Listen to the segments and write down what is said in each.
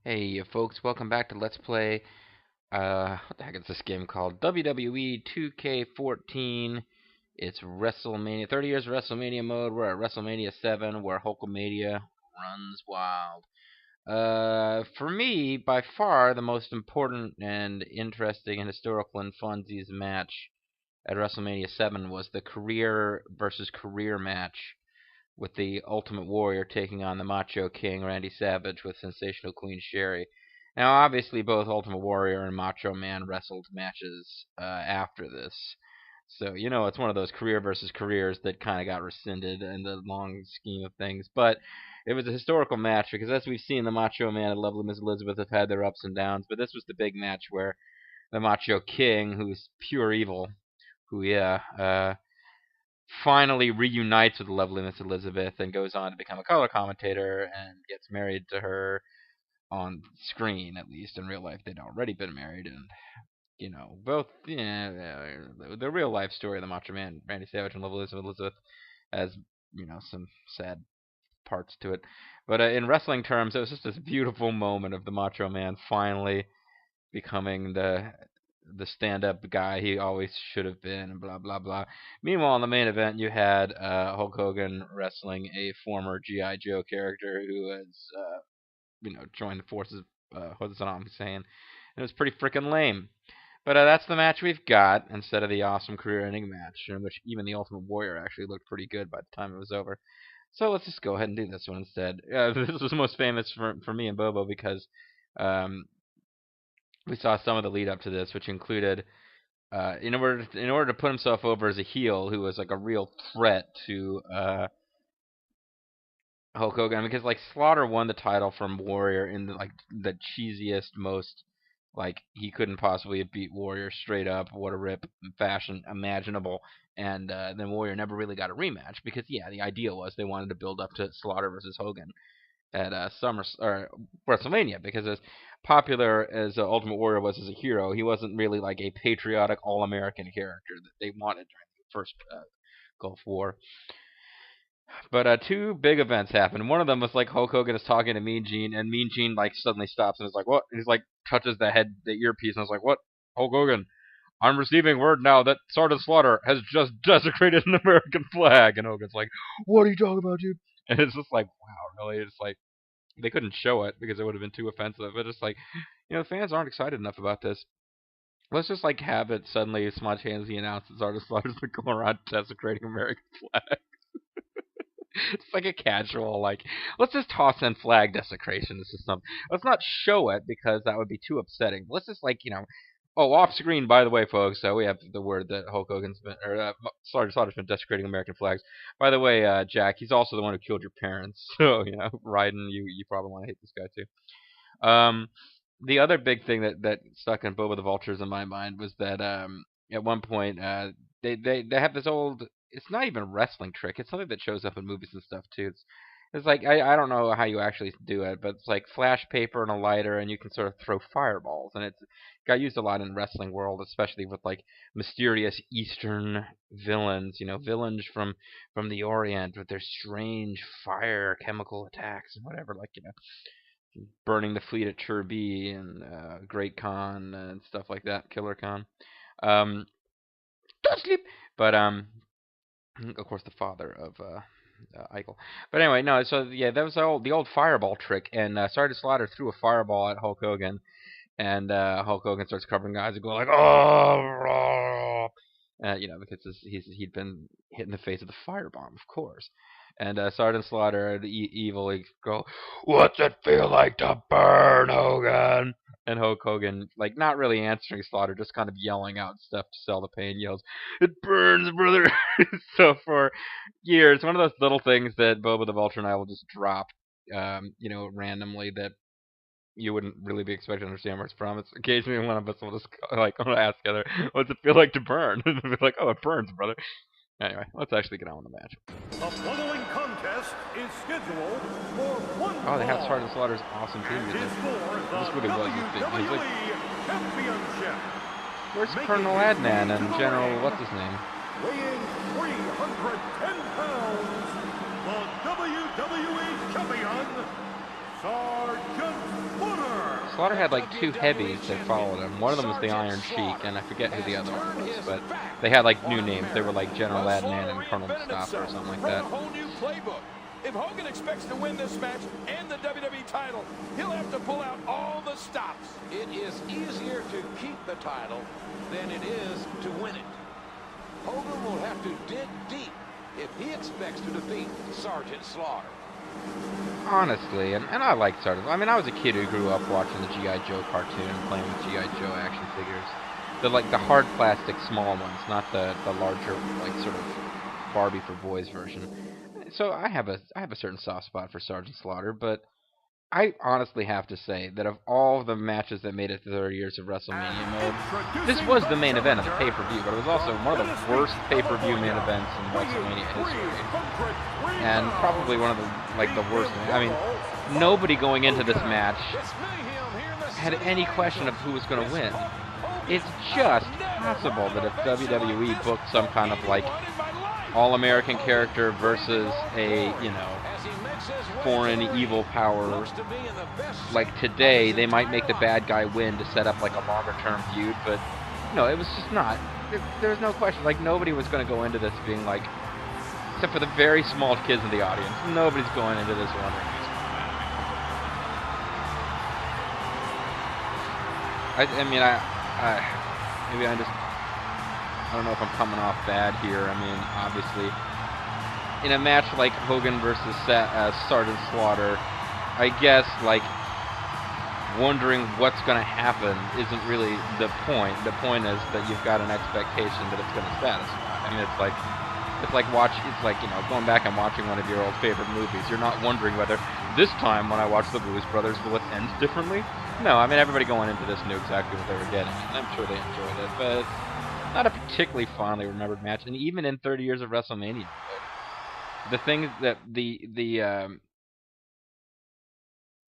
Hey folks, welcome back to Let's Play, what the heck is this game called? WWE 2K14. It's Wrestlemania, 30 years of Wrestlemania mode. We're at Wrestlemania 7, where Hulkamania runs wild. For me, by far, the most important and interesting and historical and funsies match at Wrestlemania 7 was the career versus career match with the Ultimate Warrior taking on the Macho King Randy Savage with Sensational Queen Sherry. Now, obviously, both Ultimate Warrior and Macho Man wrestled matches after this. So, it's one of those career versus careers that kind of got rescinded in the long scheme of things. But it was a historical match because, as we've seen, the Macho Man and Lovely Miss Elizabeth have had their ups and downs. But this was the big match where the Macho King, who's pure evil, finally reunites with the lovely Miss Elizabeth and goes on to become a color commentator and gets married to her on screen, at least. In real life, they'd already been married, and both. The real life story of the Macho Man, Randy Savage, and lovely Miss Elizabeth has some sad parts to it. But in wrestling terms, it was just this beautiful moment of the Macho Man finally becoming the stand-up guy he always should have been, and blah blah blah. Meanwhile, in the main event, you had Hulk Hogan wrestling a former GI Joe character who has joined the forces of Saddam Hussein. It was pretty freaking lame. But that's the match we've got instead of the awesome career-ending match, in which even the Ultimate Warrior actually looked pretty good by the time it was over. So let's just go ahead and do this one instead. This was most famous for me and Bobo because um, we saw some of the lead up to this, which included in order to put himself over as a heel who was like a real threat to Hulk Hogan, because like Slaughter won the title from Warrior in the cheesiest, most like he couldn't possibly have beat Warrior straight up, what a rip fashion imaginable, and then Warrior never really got a rematch because the idea was they wanted to build up to Slaughter versus Hogan at WrestleMania, because as popular as Ultimate Warrior was as a hero, he wasn't really like a patriotic all-American character that they wanted during the first Gulf War. But two big events happened. One of them was like Hulk Hogan is talking to Mean Gene, and Mean Gene like suddenly stops and is like, "What?" And he's like touches the earpiece, and I was like, "What?" Hulk Hogan, I'm receiving word now that Sergeant Slaughter has just desecrated an American flag. And Hogan's like, "What are you talking about, dude?" And it's just like, wow, really? It's like they couldn't show it because it would have been too offensive. But it's like, the fans aren't excited enough about this. Let's just like have it suddenly Smudge Handsy announces Sergeant Slaughter's been going around desecrating American flag. It's like a casual, like, let's just toss in flag desecration. This is something. Let's not show it because that would be too upsetting. Let's just, like, oh, off screen, by the way, folks, we have the word that Hulk Hogan's been, or Sergeant Slaughter's been desecrating American flags. By the way, Jack, he's also the one who killed your parents. So, Raiden, you probably want to hate this guy too. The other big thing that stuck in Boba the Vultures in my mind was that at one point they have this old, it's not even a wrestling trick. It's something that shows up in movies and stuff too. It's like I don't know how you actually do it, but it's like flash paper and a lighter, and you can sort of throw fireballs, and it's got used a lot in wrestling world, especially with like mysterious Eastern villains, villains from the Orient with their strange fire chemical attacks and whatever, like burning the fleet at Cherby and Great Khan and stuff like that, Killer Khan. Um, don't sleep, but of course, the father of Eichel. But anyway, no. So yeah, that was the old fireball trick, and Sergeant Slaughter threw a fireball at Hulk Hogan, and Hulk Hogan starts covering eyes and going like, "Oh!" Because he'd been hit in the face with a firebomb, of course. And Sergeant Slaughter, evilly go, "What's it feel like to burn, Hogan?" And Hulk Hogan, like not really answering Slaughter, just kind of yelling out stuff to sell the pain, yells, "It burns, brother!" So for years, one of those little things that Boba the Vulture and I will just drop, randomly that you wouldn't really be expected to understand where it's from. It's occasionally one of us will just like ask the other, "What's it feel like to burn?" And they'll be like, "Oh, it burns, brother." Anyway, let's actually get on with the match. The following contest is scheduled for one Oh, they have fall. Sergeant Slaughter's awesome theme And music. is for This the really was his thing. He's like, WWE Championship. where's Making Colonel his Adnan way and to the General ring, what's his name? weighing 310 pounds, the WWE Champion, Sergeant Slaughter. Slaughter had like two heavies that followed him. One of them was the Iron Sheik, and I forget who the other one was, but they had like new names. They were like General Adnan and Colonel Mustafa or something like that. If Hogan expects to win this match and the WWE title, he'll have to pull out all the stops. It is easier to keep the title than it is to win it. Hogan will have to dig deep if he expects to defeat Sergeant Slaughter. Honestly, and I like Sergeant. I mean, I was a kid who grew up watching the G.I. Joe cartoon and playing with G.I. Joe action figures. The hard plastic small ones, not the larger, like, sort of Barbie for boys version. So I have a certain soft spot for Sergeant Slaughter, but I honestly have to say that of all the matches that made it to 30 years of WrestleMania mode, this was the main event of the pay-per-view, but it was also one of the worst pay-per-view main events in WrestleMania history. And probably one of the worst. I mean, nobody going into this match had any question of who was going to win. It's just possible that if WWE booked some kind of, like, all-American character versus a, you know, foreign evil power, like today, they might make the bad guy win to set up like a longer-term feud, but no, it was just not. There was no question. Like, nobody was going to go into this being like, except for the very small kids in the audience, nobody's going into this wondering who's going to win. I don't know if I'm coming off bad here. I mean, obviously, in a match like Hogan versus Sergeant Slaughter, I guess, like, wondering what's going to happen isn't really the point. The point is that you've got an expectation that it's going to satisfy. I mean, it's like you know, going back and watching one of your old favorite movies. You're not wondering whether this time when I watch The Blues Brothers will it end differently. No, I mean, everybody going into this knew exactly what they were getting, and I'm sure they enjoyed it, but it's not a particularly fondly remembered match, and even in 30 years of WrestleMania, the things that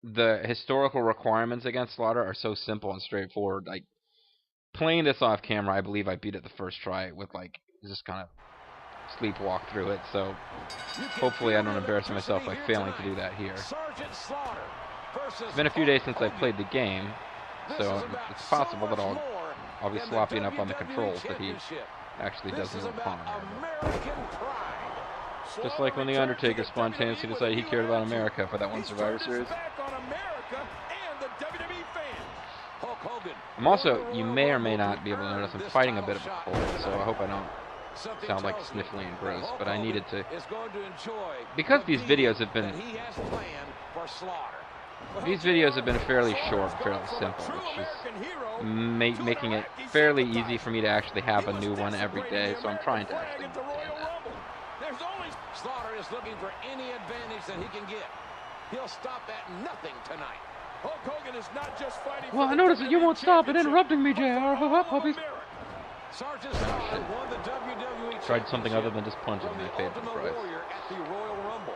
the historical requirements against Slaughter are so simple and straightforward. Like, playing this off camera, I believe I beat it the first try with, like, just kind of sleepwalk through it, so hopefully I don't embarrass myself by failing to do that here. It's been a few days since I played the game, so it's possible that I'll be sloppy enough on the controls that he actually doesn't know harm. Just like when The Undertaker spontaneously decided he cared about America for that one Survivor Series. I'm also, you may or may not be able to notice, I'm fighting a bit of a cold, so I hope I don't sound like sniffly and gross, but I needed to, because these videos have been fairly short, fairly simple, which is making it fairly easy for me to actually have a new one every day, so I'm trying to actually maintain that. Slaughter is looking for any advantage that he can get. He'll stop at nothing tonight. Hulk Hogan is not just fighting. Well, I noticed that you won't stop at interrupting me, JR. Puppies. Sergeant Slaughter won the WWE tried something other than just punching, and I paid the price. At the Royal Rumble.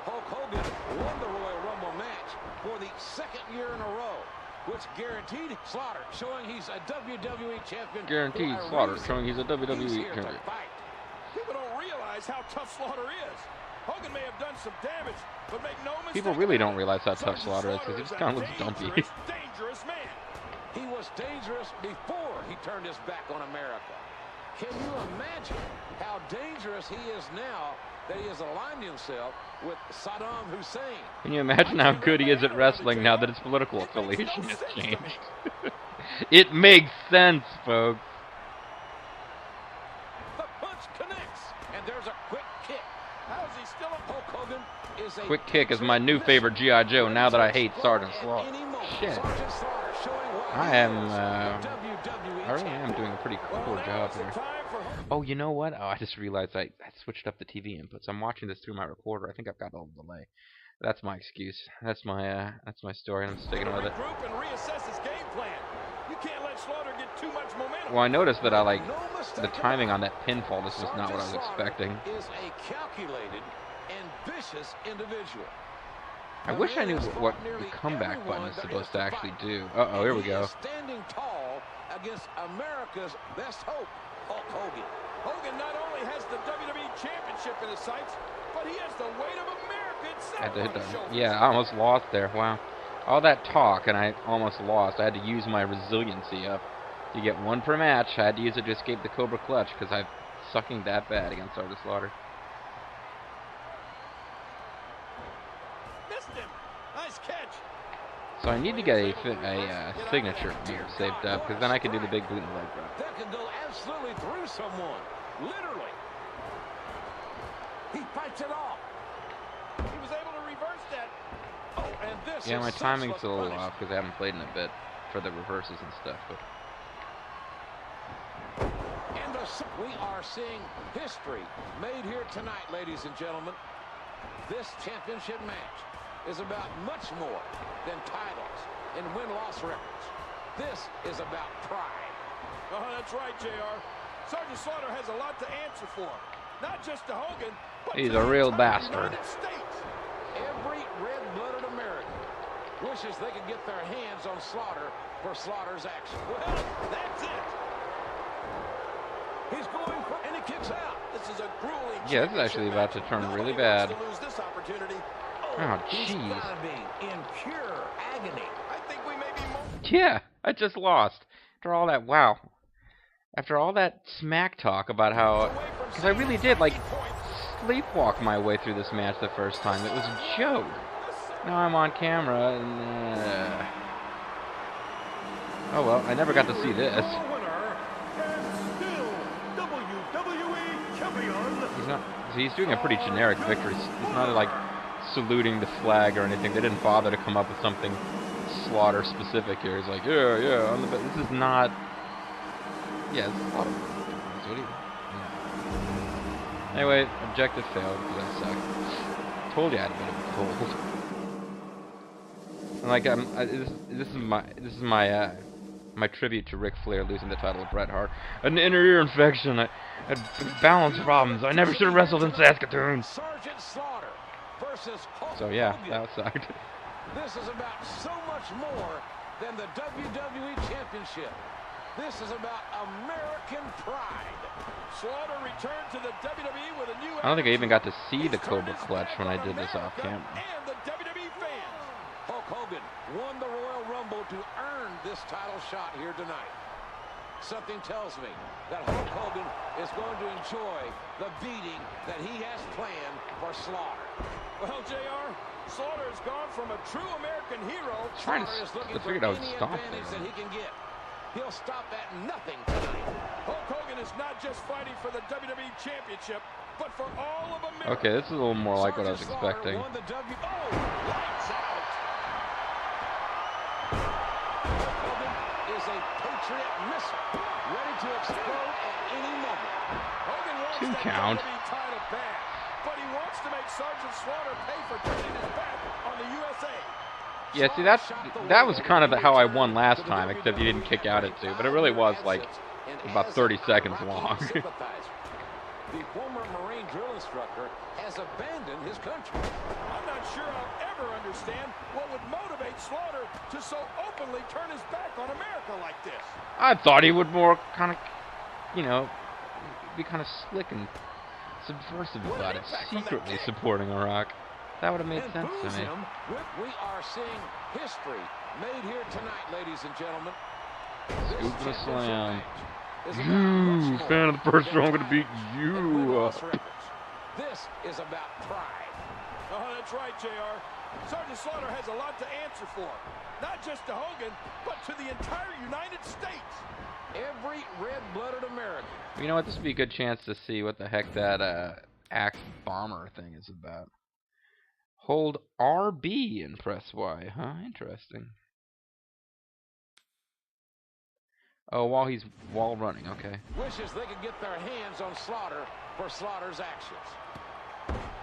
Hulk Hogan won the Royal Rumble match for the second year in a row, which guaranteed Slaughter, showing he's a WWE champion. Guaranteed Slaughter, showing he's a WWE champion. People don't realize how tough Slaughter is. Hogan may have done some damage, but make no mistake. People really don't realize how tough Slaughter is because he just kind of looks dumpy. Dangerous man. He was dangerous before he turned his back on America. Can you imagine how dangerous he is now that he has aligned himself with Saddam Hussein? Can you imagine how good he is at wrestling now that his political affiliation has changed? It makes sense, folks. The punch connects, and there's a quick kick. How is he still a Hulk Hogan? Quick kick is my new favorite G.I. Joe now that I hate Sergeant Slaughter. Shit. I really am doing a pretty cool job here. Oh, you know what? Oh, I just realized I switched up the TV inputs. I'm watching this through my recorder. I think I've got a little delay. That's my excuse. That's my story, and I'm sticking with it. Well, I noticed that the timing on that pinfall. This was not what I was expecting. Is a calculated and vicious individual. I wish I knew what the comeback button is supposed to actually do. Uh-oh, here we go. Standing tall against America's best hope, Hulk Hogan. Hogan not only has the WWE Championship in his sights, but he has the weight of America itself. I had to hit that. Yeah, I almost lost there. Wow. all that talk, and I almost lost. I had to use my resiliency up to get one per match. I had to use it to escape the Cobra Clutch because I'm sucking that bad against Sergeant Slaughter. Missed him. Nice catch. So I need to get a signature move saved up, because then I can do the big boot and leg drop. That can go absolutely through someone. Literally. He fights it off. He was able to reverse that. Oh, and this Yeah, is my timing's a little senseless off because I haven't played in a bit for the reverses and stuff. But and we are seeing history made here tonight, ladies and gentlemen. This championship match is about much more than titles and win-loss records. This is about pride. Oh, that's right, JR. Sergeant Slaughter has a lot to answer for. Not just to Hogan, but he's to a the real entire bastard. United States. Every red-blooded American wishes they could get their hands on Slaughter for Slaughter's action. Well, that's it. He's going for, and he kicks out. This is a grueling. yeah, this is actually about to turn really bad. Nobody wants to lose this opportunity. Oh, He's jeez. sobbing in pure agony. I think we may be more. Yeah, I just lost. After all that, wow. After all that smack talk about how, because I really did like sleepwalk my way through this match the first time. It was a joke. Now I'm on camera and oh well, I never got to see this. He's doing a pretty generic victory. He's not like saluting the flag or anything. They didn't bother to come up with something Slaughter specific here. He's like, yeah, on the this is not. Yeah, it's Slaughter. What do you? Yeah. Anyway, objective failed because I suck. Told you I had a bit of a cold. And like this is my tribute to Ric Flair losing the title to Bret Hart. An inner ear infection. I had balance problems. I never should have wrestled in Saskatoon. Sergeant Slaughter versus Hulk So yeah, Hogan. that sucked. This is about so much more than the WWE Championship. This is about American pride. Slaughter returned to the WWE with a new. I don't think I even got to see the Cobra Clutch when I did this off camera. And the WWE fans. Hulk Hogan won the Royal Rumble to earn this title shot here tonight. Something tells me that Hulk Hogan is going to enjoy the beating that he has planned for Slaughter. Well, JR, Slaughter has gone from a true American hero. Trying Slaughter is looking to for figure out any stomp advantage there. that he can get. He'll stop at nothing tonight. Hulk Hogan is not just fighting for the WWE Championship, but for all of America. Okay, this is a little more like what I was Sergeant Slaughter expecting. won the lights out. Hulk Hogan is a Patriot missile, ready to explode at any moment. Hogan wants 2 that count. WWE title back, but he wants to make Sergeant Slaughter pay for turning his back on the USA. Yeah, see that was kind of how I won last time, except he didn't kick out at 2, but it really was like about 30 seconds long. The former Marine drill instructor has abandoned his country. I'm not sure I'll ever understand what would motivate Slaughter to so openly turn his back on America like this. I thought he would more kind of, you know, be kind of slick and subversive about it, secretly supporting Iraq. That would have made sense to me. We are seeing history made here tonight, ladies and gentlemen. Scoop and a slam. You, fan of the first row, I'm going to beat you. This is about pride. Oh, that's right, JR. Sergeant Slaughter has a lot to answer for. Not just to Hogan, but to the entire United States. Every red-blooded American. You know what? This would be a good chance to see what the heck that Axe Bomber thing is about. Hold RB and press Y. Huh? Interesting. Oh, while running. Okay. Wishes they could get their hands on Slaughter for Slaughter's actions.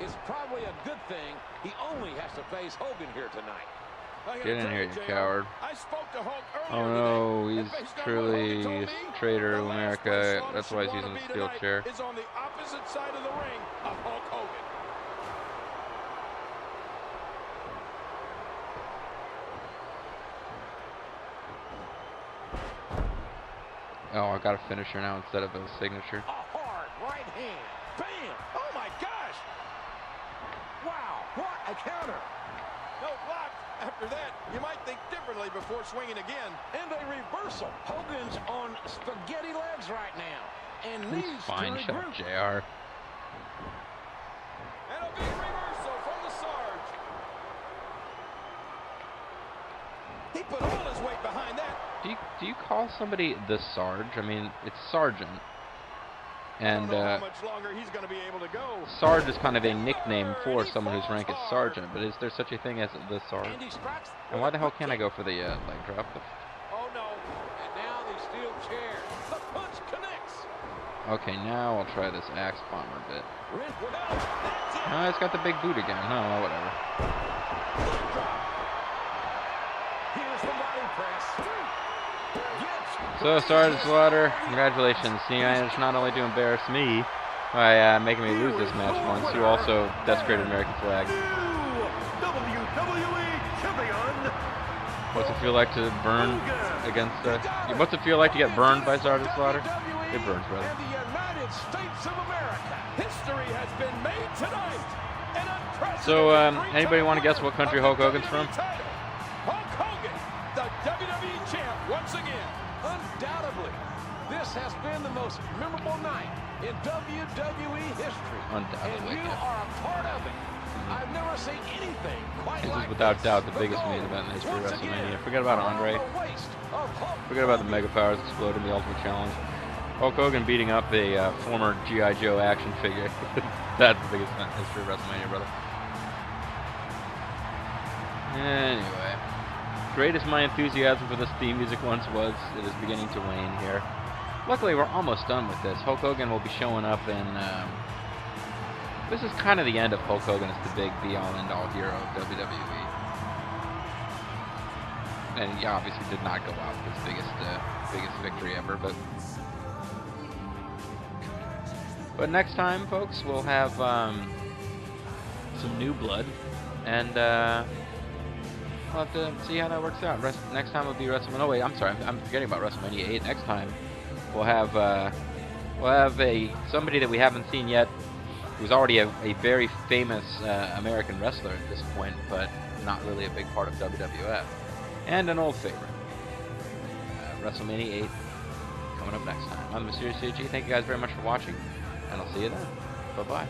It's probably a good thing he only has to face Hogan here tonight. Get in here, you coward. I spoke to Hulk Oh no, he's truly a traitor to America. That's why he's using the steel chair. Is on the opposite side of the ring of Hulk Hogan. Oh, I got a finisher now instead of a signature. A hard right hand. Bam! Oh my gosh! Wow, what a counter! No block After that, you might think differently before swinging again. And a reversal. Hogan's on spaghetti legs right now. And needs Fine to shot, regroup. JR. And a big reversal from the Sarge. He put all his weight behind that. Do you call somebody the Sarge? I mean, it's Sergeant. And I don't know how much longer he's going to be able to go. Sarge is kind of a nickname for someone whose rank is Sergeant, but is there such a thing as the Sarge? And why the hell can't I go for the leg drop? Oh no. And now the steel chair. The punch connects. Okay, now I'll try this axe bomber bit. Oh, it's got the big boot again. Oh, whatever. Here's the body press. So, Sergeant Slaughter, congratulations. You managed not only to embarrass me by making me lose this match once, you also desecrated American flag. WWE champion. What's it feel like to burn against what's it feel like to get burned by Sergeant Slaughter? It burns, brother. And the United States of America. History has been made tonight. An unprecedented So, anybody want to guess what country Hulk Hogan's from? Hulk Hogan, the WWE champ once again. Undoubtedly, this has been the most memorable night in WWE history. Undoubtedly, And you yeah. are a part of it. I've never seen anything quite This like is without this. doubt the biggest main event in history of Once again, WrestleMania. Forget about Andre. the waist of Hulk Forget about the Mega Powers exploding the Ultimate Challenge. Hulk Hogan beating up a former G.I. Joe action figure. That's the biggest event in history of WrestleMania, brother. Anyway. Great as my enthusiasm for this theme music once was, it is beginning to wane here. Luckily, we're almost done with this. Hulk Hogan will be showing up in... this is kind of the end of Hulk Hogan as the big be-all, end-all hero of WWE. And he obviously did not go out with his biggest victory ever, but next time, folks, we'll have some new blood, and we'll have to see how that works out. Next time will be WrestleMania. Oh wait, I'm sorry, I'm forgetting about WrestleMania 8. Next time, we'll have somebody that we haven't seen yet, who's already a very famous American wrestler at this point, but not really a big part of WWF, and an old favorite. WrestleMania 8 coming up next time. I'm the Mysterious AG. Thank you guys very much for watching, and I'll see you then. Bye bye.